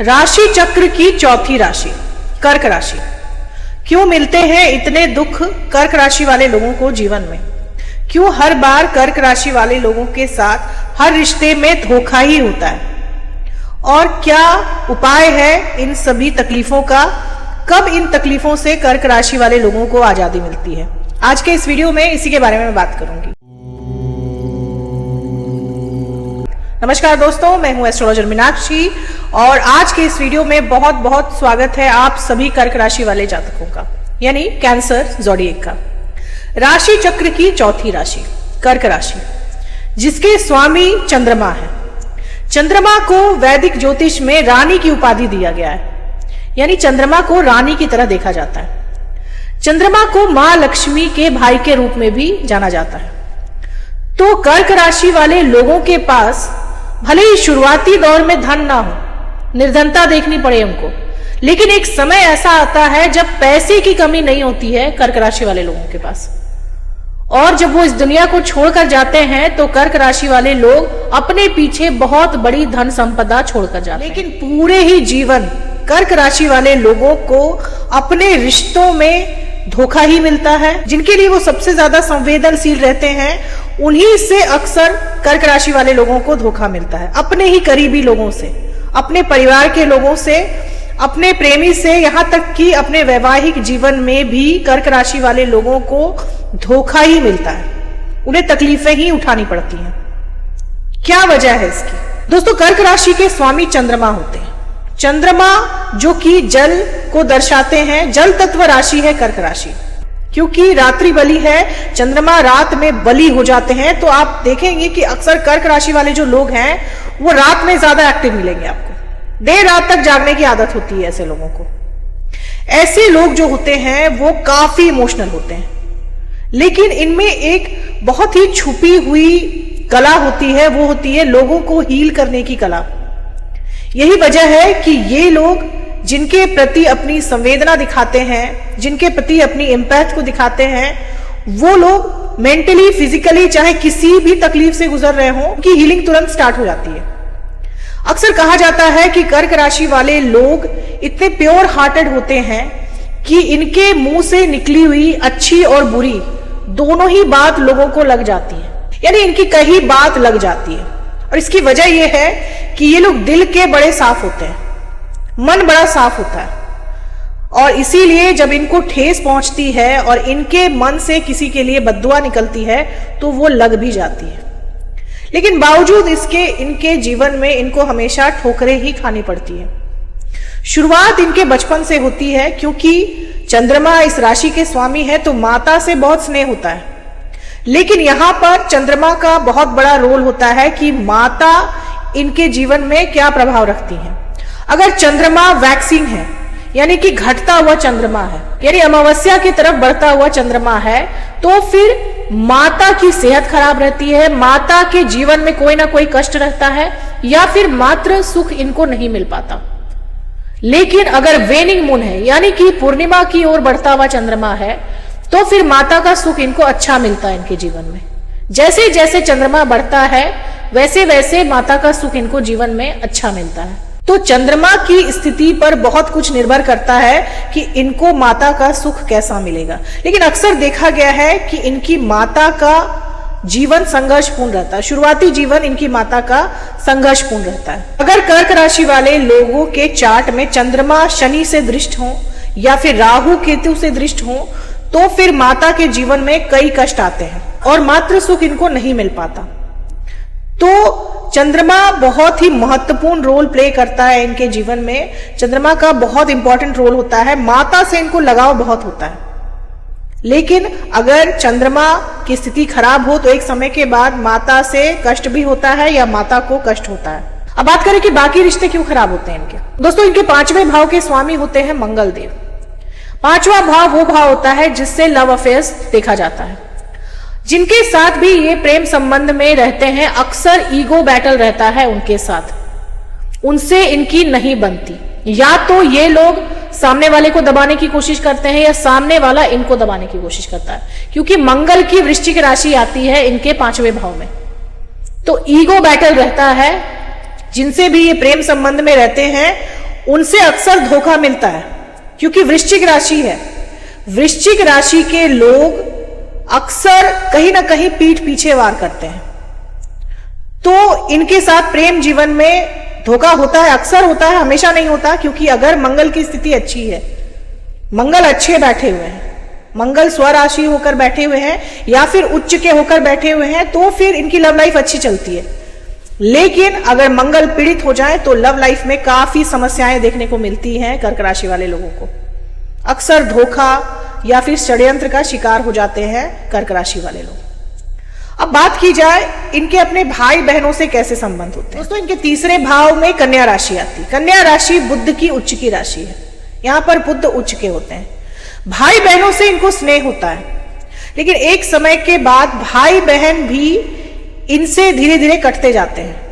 राशि चक्र की चौथी राशि कर्क राशि। क्यों मिलते हैं इतने दुख कर्क राशि वाले लोगों को जीवन में? क्यों हर बार कर्क राशि वाले लोगों के साथ हर रिश्ते में धोखा ही होता है? और क्या उपाय है इन सभी तकलीफों का? कब इन तकलीफों से कर्क राशि वाले लोगों को आजादी मिलती है? आज के इस वीडियो में इसी के बारे में मैं बात करूंगी। नमस्कार दोस्तों, मैं हूं एस्ट्रोलॉजर मीनाक्षी और आज के इस वीडियो में बहुत बहुत स्वागत है आप सभी कर्क राशि वाले जातकों का, यानी कैंसर ज़ोडिएक का। राशि चक्र की चौथी राशि कर्क राशि, जिसके स्वामी चंद्रमा है। चंद्रमा को वैदिक ज्योतिष में रानी की उपाधि दिया गया है, यानी चंद्रमा को रानी की तरह देखा जाता है। चंद्रमा को मां लक्ष्मी के भाई के रूप में भी जाना जाता है। तो कर्क राशि वाले लोगों के पास भले ही शुरुआती दौर में धन ना हो, निर्धनता देखनी पड़े उनको, लेकिन एक समय ऐसा आता है जब पैसे की कमी नहीं होती है कर्क राशि वाले लोगों के पास। और जब वो इस दुनिया को छोड़कर जाते हैं तो कर्क राशि वाले लोग अपने पीछे बहुत बड़ी धन संपदा छोड़कर जाते हैं। लेकिन पूरे ही जीवन कर्क राशि वाले लोगों को अपने रिश्तों में धोखा ही मिलता है। जिनके लिए वो सबसे ज्यादा संवेदनशील रहते हैं उन्हीं से अक्सर कर्क राशि वाले लोगों को धोखा मिलता है। अपने ही करीबी लोगों से, अपने परिवार के लोगों से, अपने प्रेमी से, यहाँ तक कि अपने वैवाहिक जीवन में भी कर्क राशि वाले लोगों को धोखा ही मिलता है। उन्हें तकलीफें ही उठानी पड़ती हैं। क्या वजह है इसकी? दोस्तों, कर्क राशि के स्वामी चंद्रमा होते हैं। चंद्रमा जो कि जल को दर्शाते हैं, जल तत्व राशि है कर्क राशि। क्योंकि रात्रि बलि है, चंद्रमा रात में बलि हो जाते हैं, तो आप देखेंगे कि अक्सर कर्क राशि वाले जो लोग हैं वो रात में ज्यादा एक्टिव मिलेंगे आपको। देर रात तक जागने की आदत होती है ऐसे लोगों को। ऐसे लोग जो होते हैं वो काफी इमोशनल होते हैं, लेकिन इनमें एक बहुत ही छुपी हुई कला होती है, वो होती है लोगों को हील करने की कला। यही वजह है कि ये लोग जिनके प्रति अपनी संवेदना दिखाते हैं, जिनके प्रति अपनी एम्पैथ को दिखाते हैं, वो लोग मेंटली फिजिकली चाहे किसी भी तकलीफ से गुजर रहे हों, उनकी हीलिंग तुरंत स्टार्ट हो जाती है। अक्सर कहा जाता है कि कर्क राशि वाले लोग इतने प्योर हार्टेड होते हैं कि इनके मुंह से निकली हुई अच्छी और बुरी दोनों ही बात लोगों को लग जाती है, यानी इनकी कही बात लग जाती है। और इसकी वजह यह है कि ये लोग दिल के बड़े साफ होते हैं, मन बड़ा साफ होता है, और इसीलिए जब इनको ठेस पहुंचती है और इनके मन से किसी के लिए बद्दुआ निकलती है तो वो लग भी जाती है। लेकिन बावजूद इसके इनके जीवन में इनको हमेशा ठोकरें ही खानी पड़ती है। शुरुआत इनके बचपन से होती है, क्योंकि चंद्रमा इस राशि के स्वामी है तो माता से बहुत स्नेह होता है। लेकिन यहां पर चंद्रमा का बहुत बड़ा रोल होता है कि माता इनके जीवन में क्या प्रभाव रखती है। अगर चंद्रमा वैक्सिंग है, यानी कि घटता हुआ चंद्रमा है, यानी अमावस्या की तरफ बढ़ता हुआ चंद्रमा है, तो फिर माता की सेहत खराब रहती है, माता के जीवन में कोई ना कोई कष्ट रहता है, या फिर मात्र सुख इनको नहीं मिल पाता। लेकिन अगर वेनिंग मून है, यानी कि पूर्णिमा की ओर बढ़ता हुआ चंद्रमा है, तो फिर माता का सुख इनको अच्छा मिलता है इनके जीवन में। जैसे जैसे चंद्रमा बढ़ता है वैसे वैसे माता का सुख इनको जीवन में अच्छा मिलता है। तो चंद्रमा की स्थिति पर बहुत कुछ निर्भर करता है कि इनको माता का सुख कैसा मिलेगा। लेकिन अक्सर देखा गया है कि इनकी माता का जीवन संघर्षपूर्ण रहता है। शुरुआती जीवन इनकी माता का संघर्षपूर्ण रहता है। अगर कर्क राशि वाले लोगों के चार्ट में चंद्रमा शनि से दृष्ट हो या फिर राहु केतु से दृष्ट हो तो फिर माता के जीवन में कई कष्ट आते हैं और मात्र सुख इनको नहीं मिल पाता। तो चंद्रमा बहुत ही महत्वपूर्ण रोल प्ले करता है इनके जीवन में। चंद्रमा का बहुत इंपॉर्टेंट रोल होता है, माता से इनको लगाव बहुत होता है। लेकिन अगर चंद्रमा की स्थिति खराब हो तो एक समय के बाद माता से कष्ट भी होता है या माता को कष्ट होता है। अब बात करें कि बाकी रिश्ते क्यों खराब होते हैं इनके। दोस्तों, इनके 5वें भाव के स्वामी होते हैं मंगल देव। 5वां भाव वो भाव होता है जिससे लव अफेयर्स देखा जाता है। जिनके साथ भी ये प्रेम संबंध में रहते हैं अक्सर ईगो बैटल रहता है उनके साथ, उनसे इनकी नहीं बनती। या तो ये लोग सामने वाले को दबाने की कोशिश करते हैं या सामने वाला इनको दबाने की कोशिश करता है, क्योंकि मंगल की वृश्चिक राशि आती है इनके 5वें भाव में। तो ईगो बैटल रहता है। जिनसे भी ये प्रेम संबंध में रहते हैं उनसे अक्सर धोखा मिलता है, क्योंकि वृश्चिक राशि है। वृश्चिक राशि के लोग अक्सर कहीं ना कहीं पीठ पीछे वार करते हैं, तो इनके साथ प्रेम जीवन में धोखा होता है, अक्सर होता है, हमेशा नहीं होता। क्योंकि अगर मंगल की स्थिति अच्छी है, मंगल अच्छे बैठे हुए हैं, मंगल स्वराशि होकर बैठे हुए हैं या फिर उच्च के होकर बैठे हुए हैं, तो फिर इनकी लव लाइफ अच्छी चलती है। लेकिन अगर मंगल पीड़ित हो जाए तो लव लाइफ में काफी समस्याएं देखने को मिलती हैं। कर्क राशि वाले लोगों को अक्सर धोखा या फिर षड्यंत्र का शिकार हो जाते हैं कर्क राशि वाले लोग। अब बात की जाए इनके अपने भाई बहनों से कैसे संबंध होते हैं। दोस्तों, इनके तीसरे भाव में कन्या राशि आती है। कन्या राशि बुध की उच्च की राशि है, यहां पर बुध उच्च के होते हैं। भाई बहनों से इनको स्नेह होता है, लेकिन एक समय के बाद भाई बहन भी इनसे धीरे धीरे कटते जाते हैं।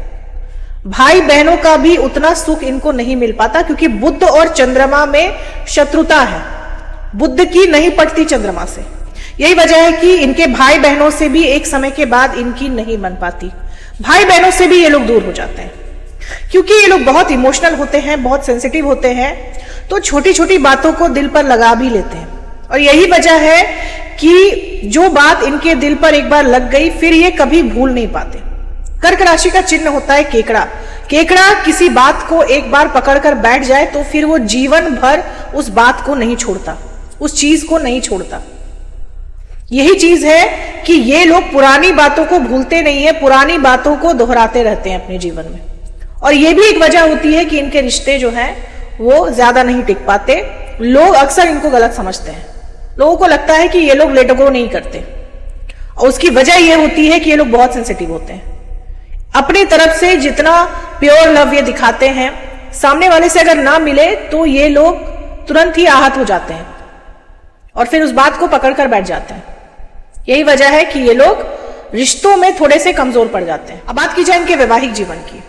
भाई बहनों का भी उतना सुख इनको नहीं मिल पाता, क्योंकि बुध और चंद्रमा में शत्रुता है, बुध की नहीं पटती चंद्रमा से। यही वजह है कि इनके भाई बहनों से भी एक समय के बाद इनकी नहीं बन पाती। भाई बहनों से भी ये लोग दूर हो जाते हैं, क्योंकि ये लोग बहुत इमोशनल होते हैं, बहुत सेंसिटिव होते हैं, तो छोटी छोटी बातों को दिल पर लगा भी लेते हैं। और यही वजह है कि जो बात इनके दिल पर एक बार लग गई, फिर ये कभी भूल नहीं पाते। कर्क राशि का चिन्ह होता है केकड़ा। केकड़ा किसी बात को एक बार पकड़कर बैठ जाए तो फिर वो जीवन भर उस बात को नहीं छोड़ता, उस चीज को नहीं छोड़ता। यही चीज है कि ये लोग पुरानी बातों को भूलते नहीं है, पुरानी बातों को दोहराते रहते हैं अपने जीवन में। और ये भी एक वजह होती है कि इनके रिश्ते जो हैं वो ज्यादा नहीं टिक पाते। लोग अक्सर इनको गलत समझते हैं, लोगों को लगता है कि ये लोग लेट गो नहीं करते, और उसकी वजह यह होती है कि ये लोग बहुत सेंसिटिव होते हैं। अपनी तरफ से जितना प्योर लव ये दिखाते हैं, सामने वाले से अगर ना मिले तो ये लोग तुरंत ही आहत हो जाते हैं और फिर उस बात को पकड़कर बैठ जाते हैं। यही वजह है कि ये लोग रिश्तों में थोड़े से कमजोर पड़ जाते हैं। अब बात की जाए इनके वैवाहिक जीवन की।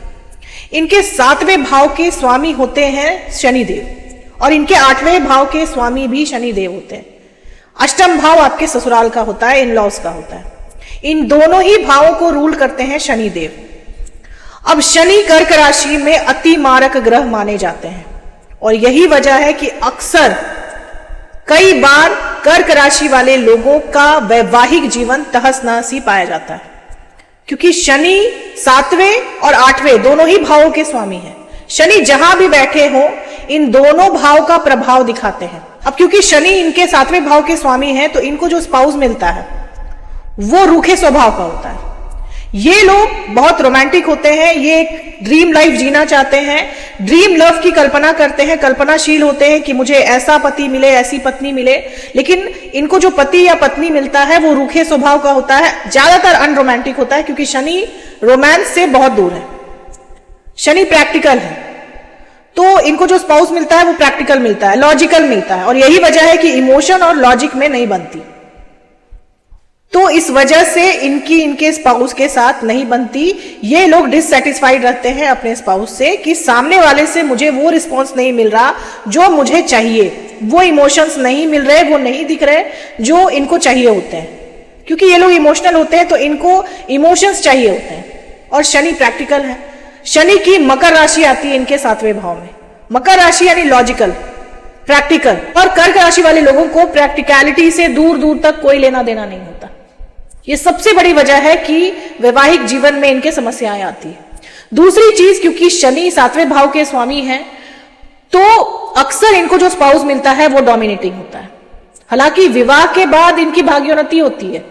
इनके 7वें भाव के स्वामी होते हैं शनिदेव, और इनके 8वें भाव के स्वामी भी शनिदेव होते हैं। अष्टम भाव आपके ससुराल का होता है, इन लॉज का होता है। इन दोनों ही भावों को रूल करते हैं शनिदेव। अब शनि कर्क राशि में अति मारक ग्रह माने जाते हैं, और यही वजह है कि अक्सर कई बार कर्क राशि वाले लोगों का वैवाहिक जीवन तहस नहस ही पाया जाता है, क्योंकि शनि 7वें और 8वें दोनों ही भावों के स्वामी हैं। शनि जहां भी बैठे हो इन दोनों भाव का प्रभाव दिखाते हैं। अब क्योंकि शनि इनके 7वें भाव के स्वामी हैं, तो इनको जो स्पाउस मिलता है वो रूखे स्वभाव का होता है। ये लोग बहुत रोमांटिक होते हैं, ये एक ड्रीम लाइफ जीना चाहते हैं, ड्रीम लव की कल्पना करते हैं, कल्पनाशील होते हैं कि मुझे ऐसा पति मिले, ऐसी पत्नी मिले। लेकिन इनको जो पति या पत्नी मिलता है वो रूखे स्वभाव का होता है, ज्यादातर अनरोमांटिक होता है, क्योंकि शनि रोमांस से बहुत दूर है, शनि प्रैक्टिकल है। तो इनको जो स्पाउस मिलता है वो प्रैक्टिकल मिलता है, लॉजिकल मिलता है, और यही वजह है कि इमोशन और लॉजिक में नहीं बनती। तो इस वजह से इनके स्पाउस के साथ नहीं बनती। ये लोग डिससेटिस्फाइड रहते हैं अपने स्पाउस से कि सामने वाले से मुझे वो रिस्पॉन्स नहीं मिल रहा जो मुझे चाहिए, वो इमोशंस नहीं मिल रहे, वो नहीं दिख रहे जो इनको चाहिए होते हैं। क्योंकि ये लोग इमोशनल होते हैं तो इनको इमोशंस चाहिए होते हैं, और शनि प्रैक्टिकल है। शनि की मकर राशि आती है इनके 7वें भाव में। मकर राशि यानी लॉजिकल, प्रैक्टिकल। और कर्क राशि वाले लोगों को प्रैक्टिकलिटी से दूर दूर तक कोई लेना देना नहीं होता। ये सबसे बड़ी वजह है कि वैवाहिक जीवन में इनके समस्याएं आती है। दूसरी चीज, क्योंकि शनि 7वें भाव के स्वामी हैं, तो अक्सर इनको जो स्पाउस मिलता है वो डोमिनेटिंग होता है। हालांकि विवाह के बाद इनकी भाग्योन्नति होती है,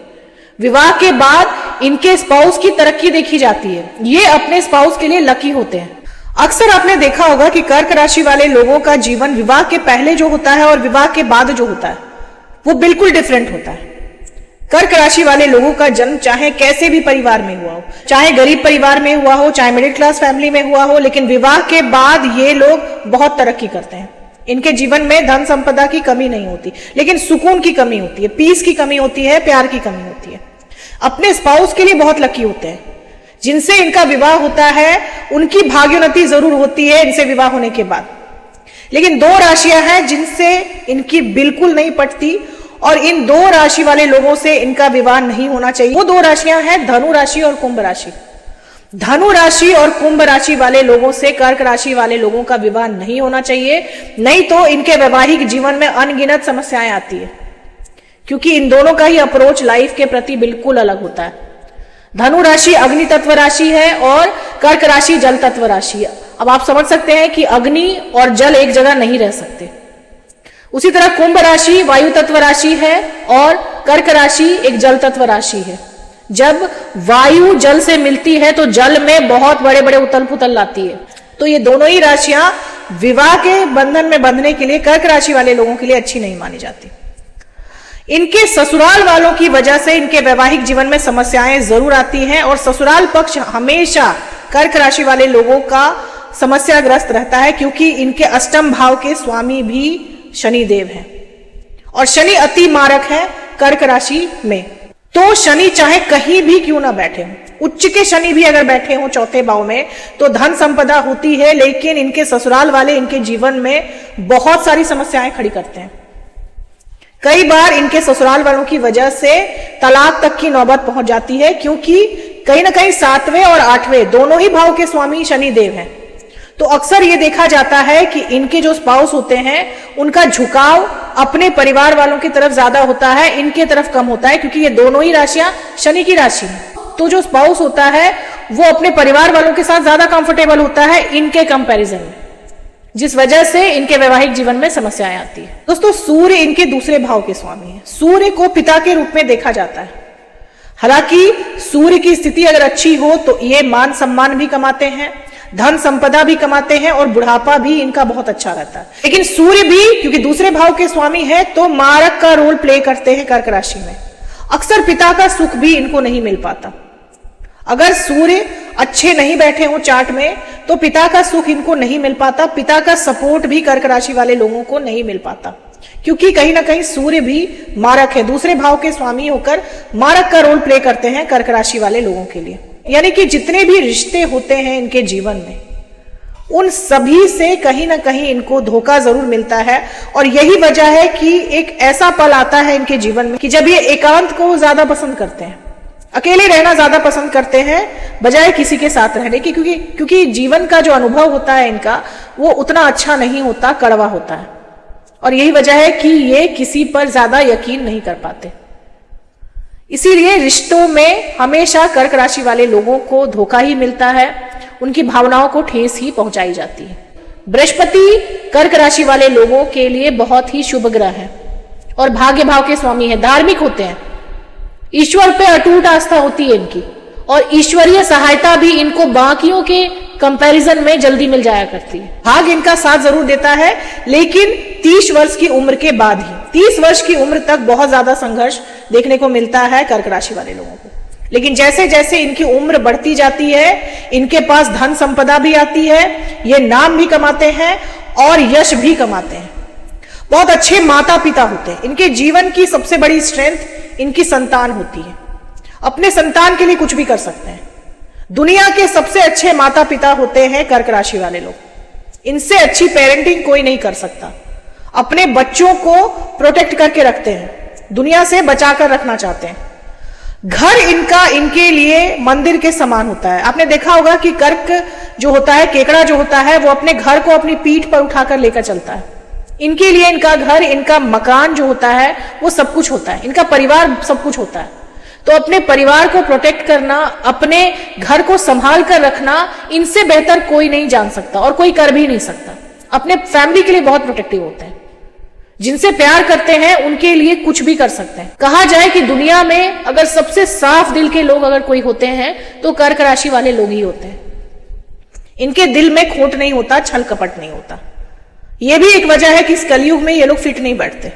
विवाह के बाद इनके स्पाउस की तरक्की देखी जाती है, ये अपने स्पाउस के लिए लकी होते हैं। अक्सर आपने देखा होगा कि कर्क राशि वाले लोगों का जीवन विवाह के पहले जो होता है और विवाह के बाद जो होता है वो बिल्कुल डिफरेंट होता है। कर्क राशि वाले लोगों का जन्म चाहे कैसे भी परिवार में हुआ हो, चाहे गरीब परिवार में हुआ हो, चाहे मिडिल क्लास फैमिली में हुआ हो, लेकिन विवाह के बाद ये लोग बहुत तरक्की करते हैं। इनके जीवन में धन संपदा की कमी नहीं होती, लेकिन सुकून की कमी होती है, पीस की कमी होती है, प्यार की कमी होती है। अपने स्पाउस के लिए बहुत लकी होते हैं। जिनसे इनका विवाह होता है उनकी भाग्योन्नति जरूर होती है इनसे विवाह होने के बाद। लेकिन 2 राशियां हैं जिनसे इनकी बिल्कुल नहीं पटती, और इन 2 राशि वाले लोगों से इनका विवाह नहीं होना चाहिए। वो 2 राशियां हैं धनु राशि और कुंभ राशि। धनु राशि और कुंभ राशि वाले लोगों से कर्क राशि वाले लोगों का विवाह नहीं होना चाहिए, नहीं तो इनके वैवाहिक जीवन में अनगिनत समस्याएं आती है, क्योंकि इन दोनों का ही अप्रोच लाइफ के प्रति बिल्कुल अलग होता है। धनु राशि अग्नि तत्व राशि है और कर्क राशि जल तत्व राशि है। अब आप समझ सकते हैं कि अग्नि और जल एक जगह नहीं रह सकते। उसी तरह कुंभ राशि वायु तत्व राशि है और कर्क राशि एक जल तत्व राशि है। जब वायु जल से मिलती है तो जल में बहुत बड़े बड़े उथल पुथल लाती है। तो ये दोनों ही राशियां विवाह के बंधन में बंधने के लिए कर्क राशि वाले लोगों के लिए अच्छी नहीं मानी जाती। इनके ससुराल वालों की वजह से इनके वैवाहिक जीवन में समस्याएं जरूर आती हैं और ससुराल पक्ष हमेशा कर्क राशि वाले लोगों का समस्याग्रस्त रहता है, क्योंकि इनके अष्टम भाव के स्वामी भी शनि देव हैं और शनि अति मारक है कर्क राशि में। तो शनि चाहे कहीं भी क्यों ना बैठे हो, उच्च के शनि भी अगर बैठे हो चौथे भाव में, तो धन संपदा होती है, लेकिन इनके ससुराल वाले इनके जीवन में बहुत सारी समस्याएं खड़ी करते हैं। कई बार इनके ससुराल वालों की वजह से तलाक तक की नौबत पहुंच जाती है, क्योंकि कहीं ना कहीं 7वें और 8वें दोनों ही भाव के स्वामी शनि देव हैं। तो अक्सर ये देखा जाता है कि इनके जो स्पाउस होते हैं उनका झुकाव अपने परिवार वालों की तरफ ज्यादा होता है, इनके तरफ कम होता है, क्योंकि ये दोनों ही राशियां शनि की राशि हैं। तो जो स्पाउस होता है वो अपने परिवार वालों के साथ ज्यादा कंफर्टेबल होता है इनके कंपैरिजन में, जिस वजह से इनके वैवाहिक जीवन में समस्याएं आती है। दोस्तों, सूर्य इनके दूसरे भाव के स्वामी है। सूर्य को पिता के रूप में देखा जाता है। हालांकि सूर्य की स्थिति अगर अच्छी हो तो ये मान सम्मान भी कमाते हैं, धन संपदा भी कमाते हैं और बुढ़ापा भी इनका बहुत अच्छा रहता है। लेकिन सूर्य भी क्योंकि दूसरे भाव के स्वामी है तो मारक का रोल प्ले करते हैं कर्क राशि में। अक्सर पिता का सुख भी इनको नहीं मिल पाता। अगर सूर्य अच्छे नहीं बैठे हो चार्ट में तो पिता का सुख इनको नहीं मिल पाता, पिता का सपोर्ट भी कर्क राशि वाले लोगों को नहीं मिल पाता, क्योंकि कहीं ना कहीं सूर्य भी मारक है, दूसरे भाव के स्वामी होकर मारक का रोल प्ले करते हैं कर्क राशि वाले लोगों के लिए। यानी कि जितने भी रिश्ते होते हैं इनके जीवन में, उन सभी से कहीं ना कहीं इनको धोखा जरूर मिलता है। और यही वजह है कि एक ऐसा पल आता है इनके जीवन में कि जब ये एकांत को ज्यादा पसंद करते हैं, अकेले रहना ज्यादा पसंद करते हैं बजाय किसी के साथ रहने की, क्योंकि जीवन का जो अनुभव होता है इनका वो उतना अच्छा नहीं होता, कड़वा होता है। और यही वजह है कि ये किसी पर ज्यादा यकीन नहीं कर पाते। इसीलिए रिश्तों में हमेशा कर्क राशि वाले लोगों को धोखा ही मिलता है, उनकी भावनाओं को ठेस ही पहुंचाई जाती है। बृहस्पति कर्क राशि वाले लोगों के लिए बहुत ही शुभ ग्रह है और भाग्य भाव के स्वामी है, धार्मिक होते हैं, ईश्वर पे अटूट आस्था होती है इनकी और ईश्वरीय सहायता भी इनको बाकियों के कंपैरिजन में जल्दी मिल जाया करती है। भाग्य इनका साथ जरूर देता है, लेकिन 30 वर्ष की उम्र के बाद ही, 30 वर्ष की उम्र तक बहुत ज्यादा संघर्ष देखने को मिलता है कर्क राशि वाले लोगों को। लेकिन जैसे जैसे इनकी उम्र बढ़ती जाती है, इनके पास धन संपदा भी आती है, ये नाम भी कमाते हैं और यश भी कमाते हैं। बहुत अच्छे माता पिता होते हैं। इनके जीवन की सबसे बड़ी स्ट्रेंथ इनकी संतान होती है। अपने संतान के लिए कुछ भी कर सकते हैं। दुनिया के सबसे अच्छे माता पिता होते हैं कर्क राशि वाले लोग। इनसे अच्छी पेरेंटिंग कोई नहीं कर सकता। अपने बच्चों को प्रोटेक्ट करके रखते हैं, दुनिया से बचाकर रखना चाहते हैं। घर इनका इनके लिए मंदिर के समान होता है। आपने देखा होगा कि कर्क जो होता है, केकड़ा जो होता है, वो अपने घर को अपनी पीठ पर उठाकर लेकर चलता है। इनके लिए इनका घर, इनका मकान जो होता है वो सब कुछ होता है, इनका परिवार सब कुछ होता है। तो अपने परिवार को प्रोटेक्ट करना, अपने घर को संभाल कर रखना, इनसे बेहतर कोई नहीं जान सकता और कोई कर भी नहीं सकता। अपने फैमिली के लिए बहुत प्रोटेक्टिव होते हैं। जिनसे प्यार करते हैं उनके लिए कुछ भी कर सकते हैं। कहा जाए कि दुनिया में अगर सबसे साफ दिल के लोग अगर कोई होते हैं तो कर्क राशि वाले लोग ही होते हैं। इनके दिल में खोट नहीं होता, छल कपट नहीं होता। यह भी एक वजह है कि इस कलयुग में ये लोग फिट नहीं बैठते,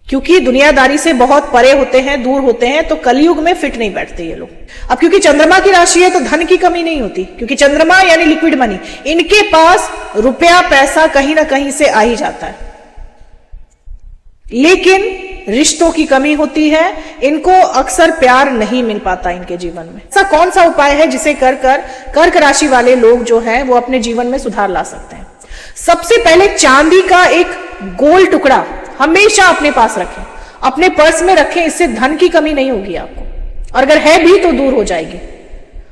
क्योंकि दुनियादारी से बहुत परे होते हैं, दूर होते हैं, तो कलयुग में फिट नहीं बैठते ये लोग। अब क्योंकि चंद्रमा की राशि है तो धन की कमी नहीं होती, क्योंकि चंद्रमा यानी लिक्विड मनी, इनके पास रुपया पैसा कहीं ना कहीं से आ ही जाता है। लेकिन रिश्तों की कमी होती है, इनको अक्सर प्यार नहीं मिल पाता इनके जीवन में। ऐसा कौन सा उपाय है जिसे कर कर्क राशि वाले लोग जो है वो अपने जीवन में सुधार ला सकते हैं? सबसे पहले चांदी का एक गोल टुकड़ा हमेशा अपने पास रखें, अपने पर्स में रखें। इससे धन की कमी नहीं होगी आपको, और अगर है भी तो दूर हो जाएगी।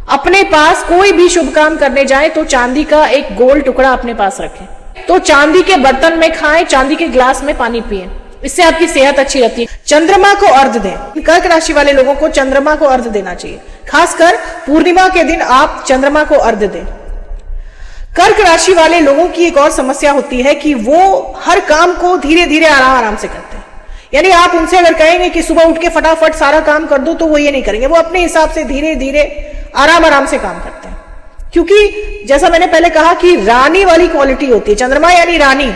अपने पास कोई भी शुभ काम करने जाए तो चांदी का एक गोल टुकड़ा अपने पास रखें। तो चांदी के बर्तन में खाएं, चांदी के ग्लास में पानी पिएं, इससे आपकी सेहत अच्छी रहती है। चंद्रमा को अर्घ दें। कर्क राशि वाले लोगों को चंद्रमा को अर्घ देना चाहिए, खासकर पूर्णिमा के दिन आप चंद्रमा को अर्घ दें। कर्क राशि वाले लोगों की एक और समस्या होती है कि वो हर काम को धीरे धीरे आराम आराम से करते हैं। यानी आप उनसे अगर कहेंगे कि सुबह उठ के फटाफट सारा काम कर दो तो वो ये नहीं करेंगे, वो अपने हिसाब से धीरे धीरे आराम आराम से काम करते हैं। क्योंकि जैसा मैंने पहले कहा कि रानी वाली क्वालिटी होती है, चंद्रमा यानी रानी।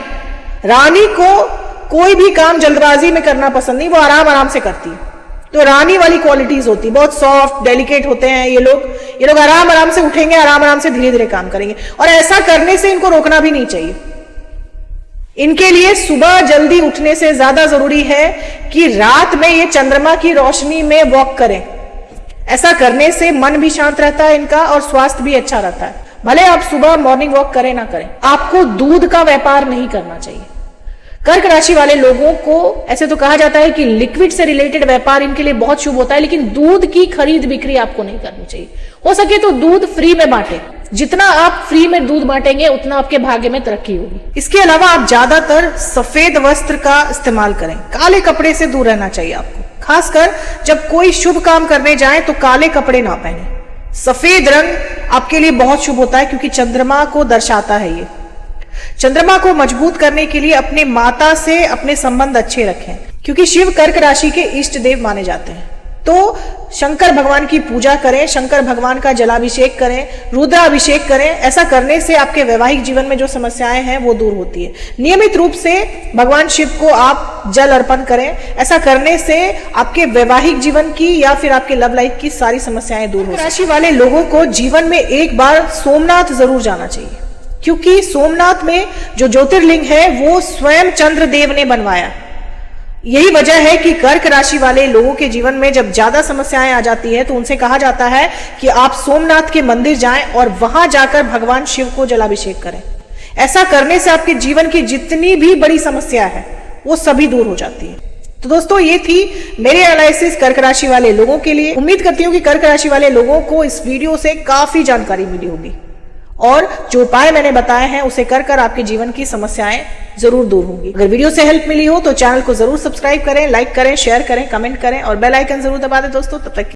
रानी को कोई भी काम जल्दबाजी में करना पसंद नहीं, वो आराम आराम से करती है। तो रानी वाली क्वालिटीज होती है, बहुत सॉफ्ट डेलिकेट होते हैं ये लोग आराम आराम से उठेंगे, आराम आराम से धीरे धीरे काम करेंगे। और ऐसा करने से इनको रोकना भी नहीं चाहिए। इनके लिए सुबह जल्दी उठने से ज्यादा जरूरी है कि रात में ये चंद्रमा की रोशनी में वॉक करें। ऐसा करने से मन भी शांत रहता है इनका और स्वास्थ्य भी अच्छा रहता है। भले आप सुबह मॉर्निंग वॉक करें ना करें। आपको दूध का व्यापार नहीं करना चाहिए। कर्क राशि वाले लोगों को ऐसे तो कहा जाता है कि लिक्विड से रिलेटेड व्यापार इनके लिए बहुत शुभ होता है, लेकिन दूध की खरीद बिक्री आपको नहीं करनी चाहिए। हो सके तो दूध फ्री में बांटें। जितना आप फ्री में दूध बांटेंगे उतना आपके भाग्य में तरक्की होगी। इसके अलावा आप ज्यादातर सफेद वस्त्र का इस्तेमाल करें। काले कपड़े से दूर रहना चाहिए आपको, खासकर जब कोई शुभ काम करने जाएं तो काले कपड़े ना पहने। सफेद रंग आपके लिए बहुत शुभ होता है क्योंकि चंद्रमा को दर्शाता है ये। चंद्रमा को मजबूत करने के लिए अपने माता से अपने संबंध अच्छे रखें, क्योंकि शिव कर्क राशि के इष्ट देव माने जाते हैं। तो शंकर भगवान की पूजा करें, शंकर भगवान का जलाभिषेक करें, रुद्राभिषेक करें। ऐसा करने से आपके वैवाहिक जीवन में जो समस्याएं हैं वो दूर होती है। नियमित रूप से भगवान शिव को आप जल अर्पण करें। ऐसा करने से आपके वैवाहिक जीवन की या फिर आपके लव लाइफ की सारी समस्याएं दूर हो। राशि वाले लोगों को जीवन में एक बार सोमनाथ जरूर जाना चाहिए, क्योंकि सोमनाथ में जो ज्योतिर्लिंग है वो स्वयं चंद्रदेव ने बनवाया। यही वजह है कि कर्क राशि वाले लोगों के जीवन में जब ज्यादा समस्याएं आ जाती है तो उनसे कहा जाता है कि आप सोमनाथ के मंदिर जाएं और वहां जाकर भगवान शिव को जलाभिषेक करें। ऐसा करने से आपके जीवन की जितनी भी बड़ी समस्या है वो सभी दूर हो जाती है। तो दोस्तों, ये थी मेरे एनालिसिस कर्क राशि वाले लोगों के लिए। उम्मीद करती हूँ कि कर्क राशि वाले लोगों को इस वीडियो से काफी जानकारी मिली होगी और जो उपाय मैंने बताए हैं उसे कर आपके जीवन की समस्याएं जरूर दूर होंगी। अगर वीडियो से हेल्प मिली हो तो चैनल को जरूर सब्सक्राइब करें, लाइक करें, शेयर करें, कमेंट करें और बेल आइकन जरूर दबा दें दोस्तों। तब तक